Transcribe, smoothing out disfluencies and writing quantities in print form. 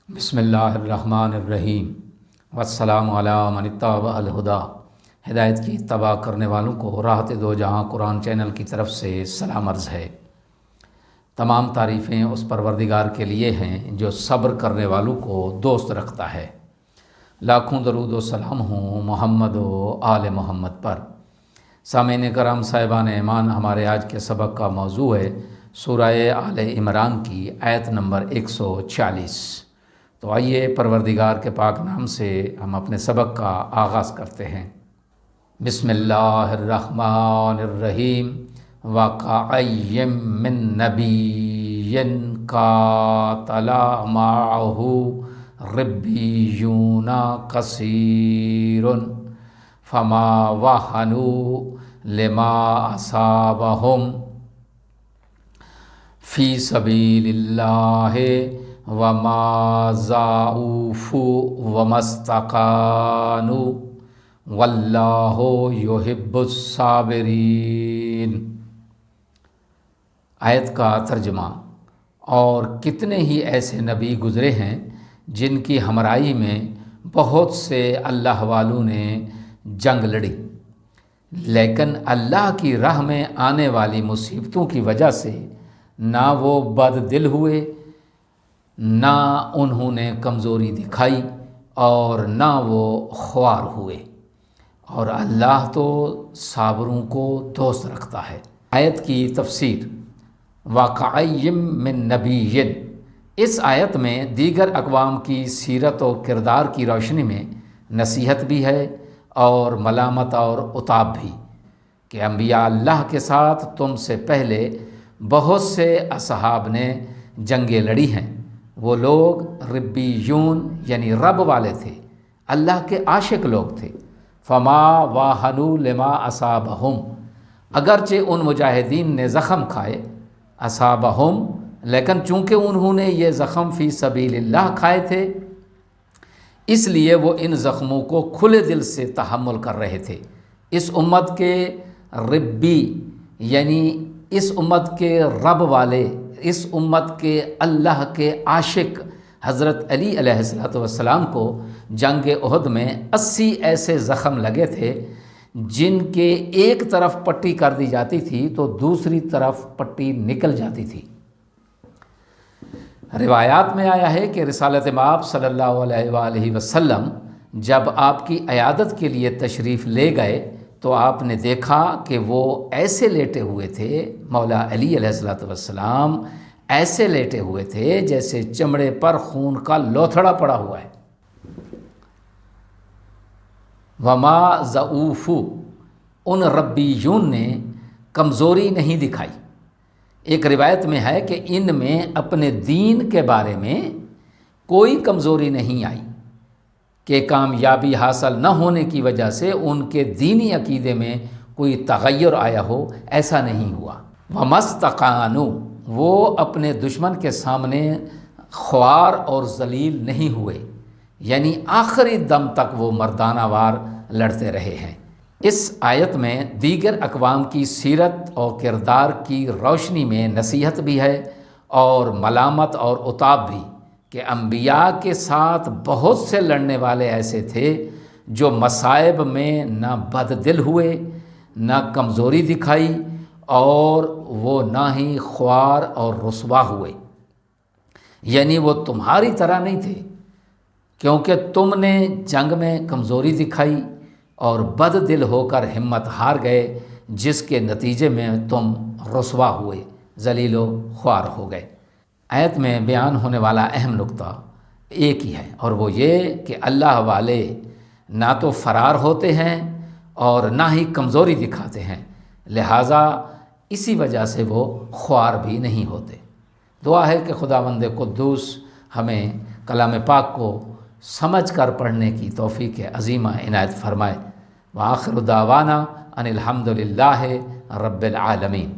بسم اللہ الرحمن الرحیم والسلام علی من اتبع الہدی۔ ہدایت کی اتباع کرنے والوں کو راحت دو جہاں قرآن چینل کی طرف سے سلام عرض ہے۔ تمام تعریفیں اس پروردگار کے لیے ہیں جو صبر کرنے والوں کو دوست رکھتا ہے۔ لاکھوں درود و سلام ہوں محمد و آل محمد پر۔ سامعین کرام صاحبان ایمان، ہمارے آج کے سبق کا موضوع ہے سورہ آل عمران کی آیت نمبر 140۔ تو آئیے پروردگار کے پاک نام سے ہم اپنے سبق کا آغاز کرتے ہیں۔ بسم اللہ الرحمن الرحیم۔ وَكَأَيٍّ مِّن نَّبِيٍّ قَاتَلَ مَعَهُ رِبِّيُّونَ كَثِيرٌ فَمَا وَهَنُوا لِمَا أَصَابَهُمْ فِي سَبِيلِ اللَّهِ وَمَا ضَعُفُوا وَمَا اسْتَكَانُوا وَاللَّهُ يُحِبُّ الصَّابِرِينَ۔ آیت کا ترجمہ: اور کتنے ہی ایسے نبی گزرے ہیں جن کی ہمراہی میں بہت سے اللہ والوں نے جنگ لڑی، لیکن اللہ کی راہ میں آنے والی مصیبتوں کی وجہ سے نہ وہ بد دل ہوئے، نہ انہوں نے کمزوری دکھائی اور نہ وہ خوار ہوئے، اور اللہ تو صابروں کو دوست رکھتا ہے۔ آیت کی تفسیر: وَكَأَيٍّ مِّن نَّبِيٍّ، اس آیت میں دیگر اقوام کی سیرت و کردار کی روشنی میں نصیحت بھی ہے اور ملامت اور عتاب بھی کہ انبیاء اللہ کے ساتھ تم سے پہلے بہت سے اصحاب نے جنگیں لڑی ہیں۔ وہ لوگ ربیون یعنی رب والے تھے، اللہ کے عاشق لوگ تھے۔ فما واہنوا لما اصابہم، اگرچہ ان مجاہدین نے زخم کھائے، اصابہم، لیکن چونکہ انہوں نے یہ زخم فی سبیل اللہ کھائے تھے، اس لیے وہ ان زخموں کو کھلے دل سے تحمل کر رہے تھے۔ اس امت کے ربی یعنی اس امت کے رب والے، اس امت کے اللہ کے عاشق حضرت علی علیہ السلام کو جنگ احد میں 80 ایسے زخم لگے تھے جن کے ایک طرف پٹی کر دی جاتی تھی تو دوسری طرف پٹی نکل جاتی تھی۔ روایات میں آیا ہے کہ رسالت مآب صلی اللہ علیہ وآلہ وسلم جب آپ کی عیادت کے لیے تشریف لے گئے تو آپ نے دیکھا کہ وہ ایسے لیٹے ہوئے تھے، مولا علی علیہ السلام ایسے لیٹے ہوئے تھے جیسے چمڑے پر خون کا لوتھڑا پڑا ہوا ہے۔ وما ضعفوا، ان ربیون نے کمزوری نہیں دکھائی۔ ایک روایت میں ہے کہ ان میں اپنے دین کے بارے میں کوئی کمزوری نہیں آئی کہ کامیابی حاصل نہ ہونے کی وجہ سے ان کے دینی عقیدے میں کوئی تغیر آیا ہو، ایسا نہیں ہوا۔ وَمَا اسْتَكَانُوا، وہ اپنے دشمن کے سامنے خوار اور ذلیل نہیں ہوئے، یعنی آخری دم تک وہ مردانہ وار لڑتے رہے ہیں۔ اس آیت میں دیگر اقوام کی سیرت اور کردار کی روشنی میں نصیحت بھی ہے اور ملامت اور عتاب بھی کہ انبیاء کے ساتھ بہت سے لڑنے والے ایسے تھے جو مصائب میں نہ بد دل ہوئے، نہ کمزوری دکھائی، اور وہ نہ ہی خوار اور رسوا ہوئے، یعنی وہ تمہاری طرح نہیں تھے، کیونکہ تم نے جنگ میں کمزوری دکھائی اور بد دل ہو کر ہمت ہار گئے، جس کے نتیجے میں تم رسوا ہوئے، ذلیل و خوار ہو گئے۔ آیت میں بیان ہونے والا اہم نقطہ ایک ہی ہے، اور وہ یہ کہ اللہ والے نہ تو فرار ہوتے ہیں اور نہ ہی کمزوری دکھاتے ہیں، لہٰذا اسی وجہ سے وہ خوار بھی نہیں ہوتے۔ دعا ہے کہ خداوند قدوس ہمیں کلام پاک کو سمجھ کر پڑھنے کی توفیق عظیمہ عنایت فرمائے۔ وآخر دعوانا ان الحمد للہ رب العالمین۔